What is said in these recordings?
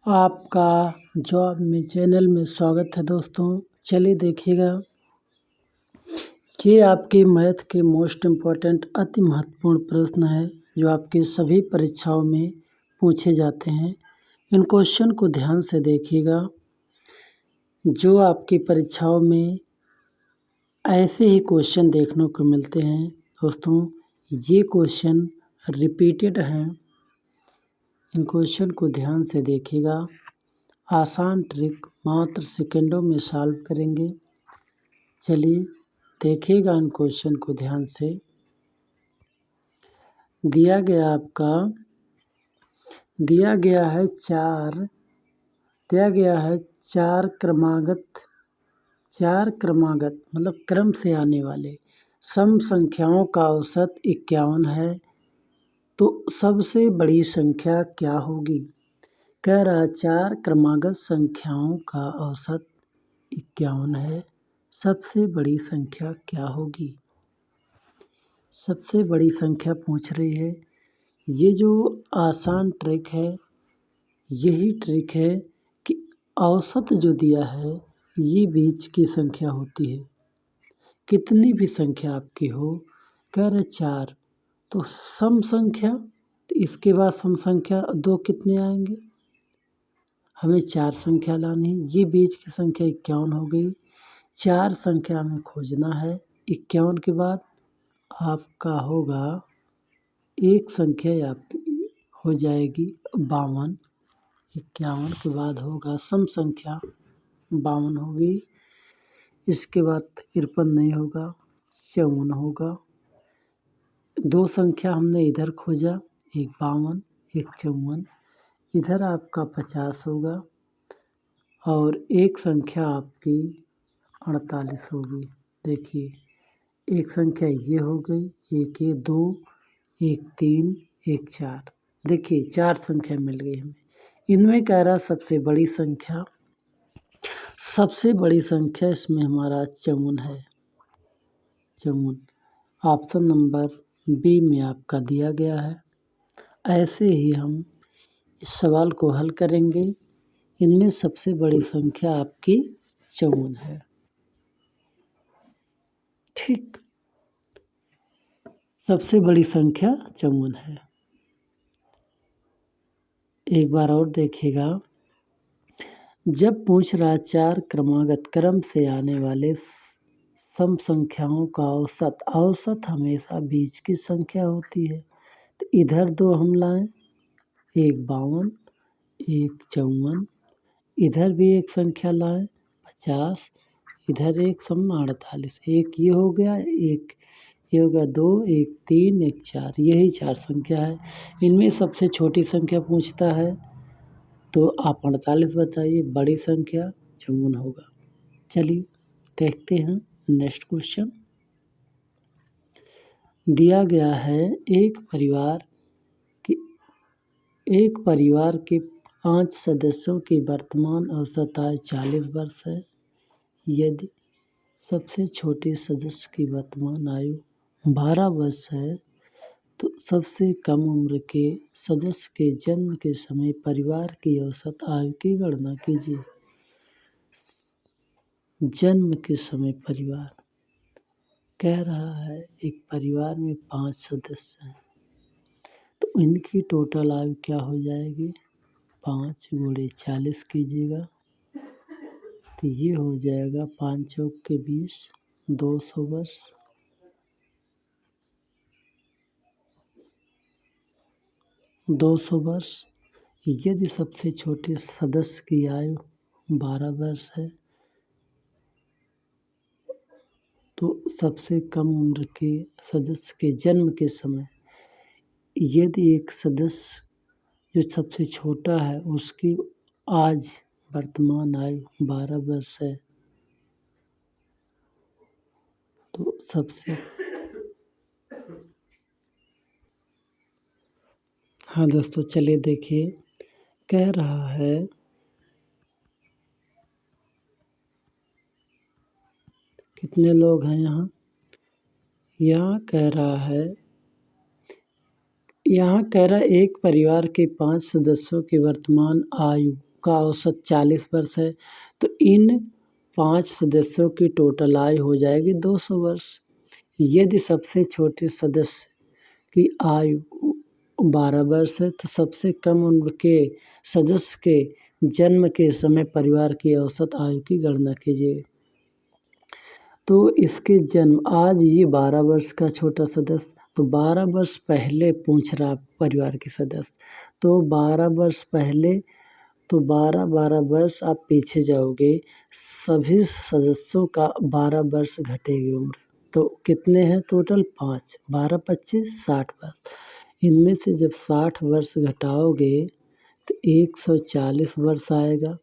आपका जॉब में चैनल में स्वागत है दोस्तों। चलिए देखिएगा, ये आपके मैथ के मोस्ट इम्पॉर्टेंट अति महत्वपूर्ण प्रश्न है जो आपकी सभी परीक्षाओं में पूछे जाते हैं। इन क्वेश्चन को ध्यान से देखिएगा। जो आपकी परीक्षाओं में ऐसे ही क्वेश्चन देखने को मिलते हैं दोस्तों, ये क्वेश्चन रिपीटेड हैं। इन क्वेश्चन को ध्यान से देखिएगा। आसान ट्रिक मात्र सेकंडों में सॉल्व करेंगे। चलिए देखिएगा इन क्वेश्चन को ध्यान से। दिया गया है चार क्रमागत मतलब क्रम से आने वाले सम संख्याओं का औसत 51 है, तो सबसे बड़ी संख्या क्या होगी? कह रहा चार क्रमागत संख्याओं का औसत 51 है, सबसे बड़ी संख्या क्या होगी? सबसे बड़ी संख्या पूछ रही है। ये जो आसान ट्रिक है, यही ट्रिक है कि औसत जो दिया है ये बीच की संख्या होती है। कितनी भी संख्या आपकी हो, कह रहे 4, तो सम संख्या, तो इसके बाद सम संख्या 2 कितने आएंगे? हमें 4 संख्या लानी है। ये बीच की संख्या 51 हो गई। 4 संख्या हमें खोजना है। 51 के बाद आपका होगा एक संख्या आपकी हो जाएगी 52। 51 के बाद होगा सम संख्या 52 होगी। इसके बाद 53 नहीं होगा, 54 होगा। 2 संख्या हमने इधर खोजा, एक 52 एक 54। इधर आपका 50 होगा और एक संख्या आपकी 48 होगी। देखिए, एक संख्या ये हो गई, एक ये 2, एक 3, एक 4। देखिए 4 संख्या मिल गई हमें। इनमें कह रहा सबसे बड़ी संख्या इसमें हमारा 54 है। 54 ऑप्शन नंबर बी में आपका दिया गया है। ऐसे ही हम इस सवाल को हल करेंगे। इनमें सबसे बड़ी संख्या आपकी 54 है। ठीक, सबसे बड़ी संख्या 54 है। एक बार और देखिएगा। जब पूछ रहा 4 क्रमागत क्रम से आने वाले सम संख्याओं का औसत हमेशा बीच की संख्या होती है। तो इधर 2 हम लाएं, एक 52 एक 54। इधर भी एक संख्या लाएं 50, इधर एक सम 48। एक ये हो गया, एक ये हो गया 2, एक 3, एक 4। यही 4 संख्या है। इनमें सबसे छोटी संख्या पूछता है, तो आप 48 बताइए। बड़ी संख्या 54 होगा। चलिए देखते हैं नेक्स्ट क्वेश्चन। दिया गया है एक परिवार के 5 सदस्यों की वर्तमान औसत आयु 40 वर्ष है। यदि सबसे छोटे सदस्य की वर्तमान आयु 12 वर्ष है, तो सबसे कम उम्र के सदस्य के जन्म के समय परिवार की औसत आयु की गणना कीजिए। जन्म के समय परिवार कह रहा है, एक परिवार में 5 सदस्य हैं, तो इनकी टोटल आयु क्या हो जाएगी? 5 × 40 कीजिएगा, तो ये हो जाएगा 5 चौक के 20, 200 वर्ष। 200 वर्ष। यदि सबसे छोटे सदस्य की आयु 12 वर्ष है, तो सबसे कम उम्र के सदस्य के जन्म के समय यदि एक सदस्य जो सबसे छोटा है उसकी आज वर्तमान आयु 12 वर्ष है, तो हाँ दोस्तों, चलिए देखिए। कह रहा है कितने लोग हैं यहाँ कह रहा है एक परिवार के 5 सदस्यों की वर्तमान आयु का औसत 40 वर्ष है, तो इन 5 सदस्यों की टोटल आयु हो जाएगी 200 वर्ष। यदि सबसे छोटे सदस्य की आयु 12 वर्ष है, तो सबसे कम उम्र के सदस्य के जन्म के समय परिवार की औसत आयु की गणना कीजिए। तो इसके जन्म आज ये 12 वर्ष का छोटा सदस्य, तो 12 वर्ष पहले पूछ रहा परिवार के सदस्य, तो 12 वर्ष पहले, तो 12 वर्ष आप पीछे जाओगे, सभी सदस्यों का 12 वर्ष घटेगी उम्र, तो कितने हैं टोटल 5, 12 25 60 वर्ष। इनमें से जब 60 वर्ष घटाओगे तो 140 वर्ष आएगा।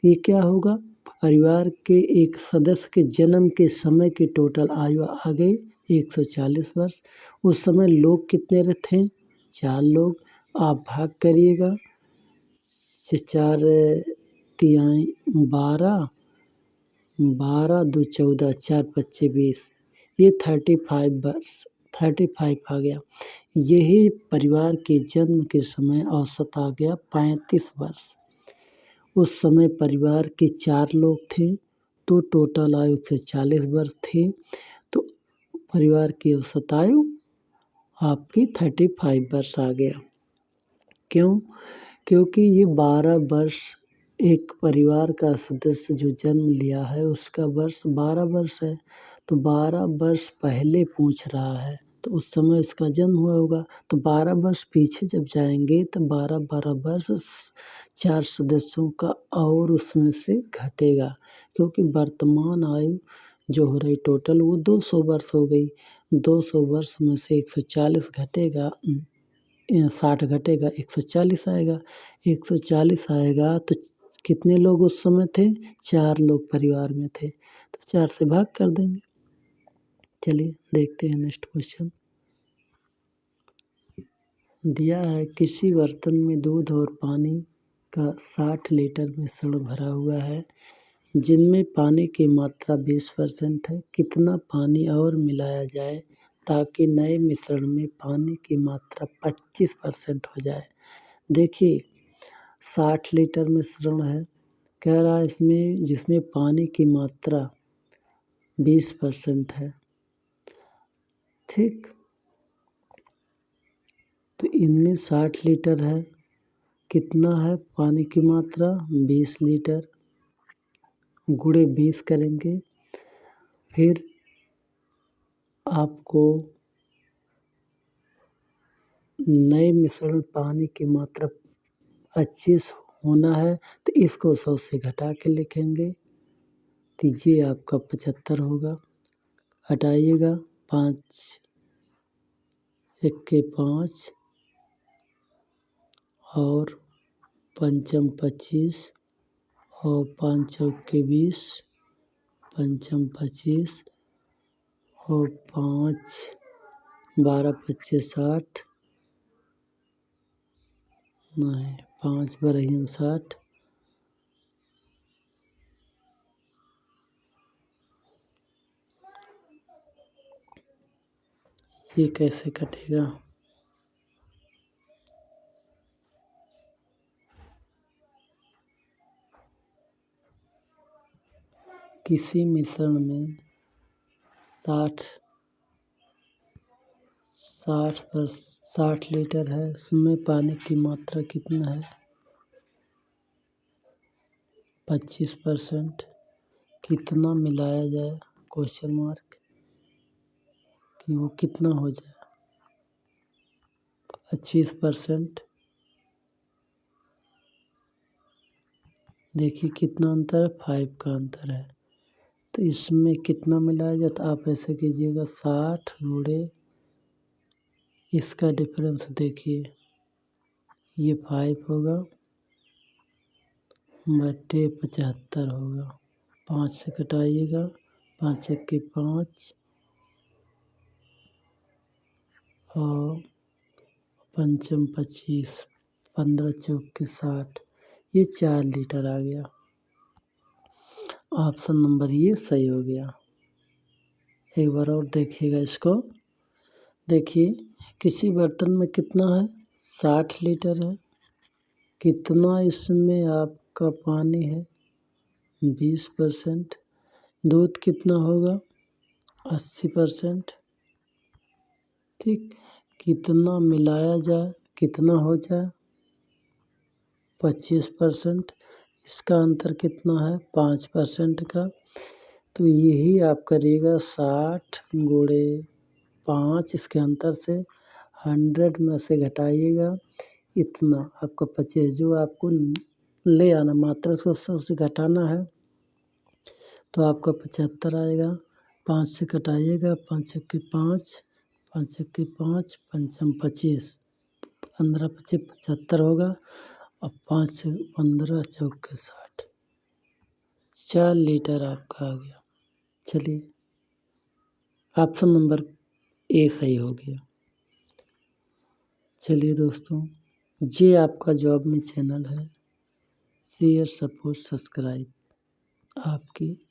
ये क्या होगा, परिवार के एक सदस्य के जन्म के समय की टोटल आयु आ गई 140 वर्ष। उस समय लोग कितने थे, 4 लोग। आप भाग करिएगा, 4 तिहाई 12, 12 2 14, 4 25 20, ये 35 वर्ष, 35 आ गया। यही परिवार के जन्म के समय औसत आ गया 35 वर्ष। उस समय परिवार के 4 लोग थे, तो टोटल आयु 140 वर्ष थी, तो परिवार की औसत आयु आपकी 35 वर्ष आ गया। क्यों? क्योंकि ये 12 वर्ष एक परिवार का सदस्य जो जन्म लिया है उसका वर्ष 12 वर्ष है, तो 12 वर्ष पहले पूछ रहा है, तो उस समय इसका जन्म हुआ होगा। तो 12 वर्ष पीछे जब जाएंगे तो 12 वर्ष 4 सदस्यों का और उसमें से घटेगा, क्योंकि वर्तमान आयु जो हो रही टोटल वो 200 वर्ष हो गई। 200 वर्ष में से 140 घटेगा, 60 घटेगा, 140 आएगा। 140 आएगा तो कितने लोग उस समय थे, 4 लोग परिवार में थे, तो 4 से भाग कर देंगे। चलिए देखते हैं नेक्स्ट क्वेश्चन। दिया है किसी बर्तन में दूध और पानी का 60 लीटर मिश्रण भरा हुआ है, जिनमें पानी की मात्रा 20% है। कितना पानी और मिलाया जाए ताकि नए मिश्रण में पानी की मात्रा 25% हो जाए। देखिए 60 लीटर मिश्रण है, कह रहा है इसमें जिसमें पानी की मात्रा 20% है, ठीक। तो इनमें 60 लीटर है, कितना है पानी की मात्रा 20 लीटर, गुणे 20 करेंगे, फिर आपको नए मिश्रण पानी की मात्रा 25 होना है, तो इसको 100 से घटा के लिखेंगे, तो ये आपका 75 होगा। हटाइएगा, 5 1 5 और 5 25 और 5 चौके 20, 5 25 और 5 12 25 60, नहीं 5 12 60, ये कैसे कटेगा, किसी मिश्रण में 60 लीटर है, उसमें पानी की मात्रा कितना है 25%, कितना मिलाया जाए क्वेश्चन मार्क, कि वो कितना हो जाए 25%। देखिए कितना अंतर है, 5 का अंतर है, तो इसमें कितना मिलाया जाए, तो आप ऐसे कीजिएगा 60 गुणे इसका डिफरेंस देखिए, ये 5 होगा बटे 75 होगा, 5 से कटाइएगा, 5 1 5 और 5 25, 15 चौके 60, ये 4 लीटर आ गया। ऑप्शन नंबर ये सही हो गया। एक बार और देखिएगा इसको, देखिए किसी बर्तन में कितना है 60 लीटर है, कितना इसमें आपका पानी है 20%। दूध कितना होगा 80%। ठीक, कितना मिलाया जाए, कितना हो जाए 25%। इसका अंतर कितना है 5% का। तो यही आप करिएगा 60 गुणे 5, इसके अंतर से 100 में से घटाइएगा इतना आपका 25, जो आपको ले आना मात्रा उसको 100 से घटाना है तो आपका 75 आएगा। 5 से घटाइएगा, 5 छक्के 5, 5 छक्के 5, पंचम 25, 15 पच्चीस 75 होगा और 5 से 15 चौके 60, 4 लीटर आपका आ गया। चलिए, ऑप्शन नंबर ए सही हो गया। चलिए दोस्तों, ये आपका जॉब में चैनल है। शेयर, सपोर्ट, सब्सक्राइब आपकी